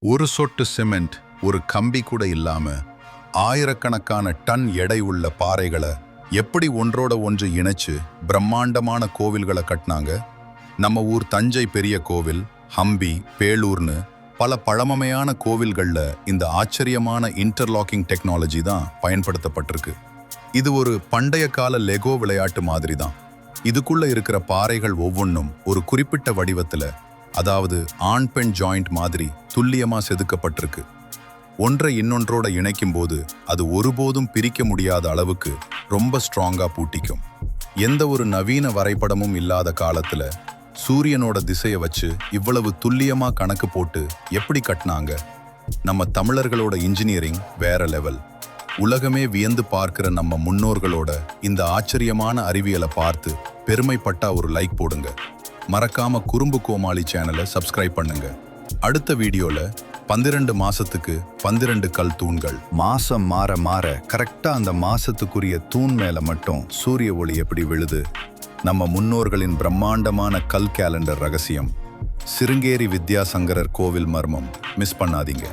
ஒரு சொட்டு சிமெண்ட், ஒரு கம்பி கூட இல்லாம ஆயிரக்கணக்கான டன் எடை உள்ள பாறைகளை எப்படி ஒன்றோட ஒன்று இணைச்சு பிரம்மாண்டமான கோவில்களை கட்டினாங்க. நம்ம ஊர் தஞ்சை பெரிய கோவில், ஹம்பி, பேளூர்னு பல பழமையான கோவில்கள்ல இந்த ஆச்சரியமான இன்டர்லாக்கிங் டெக்னாலஜி தான் பயன்படுத்தப்பட்டிருக்கு. இது ஒரு பண்டைய கால லெகோ விளையாட்டு மாதிரி தான். இதுக்குள்ள இருக்கிற பாறைகள் ஒவ்வொன்றும் ஒரு குறிப்பிட்ட வடிவத்துல, அதாவது ஆண் பெண் ஜாயிண்ட் மாதிரி துல்லியமா செதுக்கப்பட்டிருக்கு. ஒன்றை இன்னொன்றோட இணைக்கும் போது அது ஒருபோதும் பிரிக்க முடியாத அளவுக்கு ரொம்ப ஸ்ட்ராங்கா பூட்டிக்கும். எந்த ஒரு நவீன வரைபடமும் இல்லாத காலத்துல சூரியனோட திசையை வச்சு இவ்வளவு துல்லியமா கணக்கு போட்டு எப்படி கட்டினாங்க? நம்ம தமிழர்களோட இன்ஜினியரிங் வேற லெவல். உலகமே வியந்து பார்க்கிற நம்ம முன்னோர்களோட இந்த ஆச்சரியமான அறிவியலை பார்த்து பெருமைப்பட்டா ஒரு லைக் போடுங்க. மறக்காம குறும்பு கோமாளி சேனலை சப்ஸ்கிரைப் பண்ணுங்க. அடுத்த வீடியோல 12 மாசத்துக்கு 12 கல் தூண்கள். மாசம் மாற மாற கரெக்டா அந்த மாசத்துக்குரிய தூண் மேல மட்டும் சூரிய ஒளி எப்படி விழுது? நம்ம முன்னோர்களின் பிரம்மாண்டமான கல் கேலண்டர் ரகசியம். சிருங்கேரி வித்யாசங்கரர் கோவில் மர்மம் மிஸ் பண்ணாதீங்க.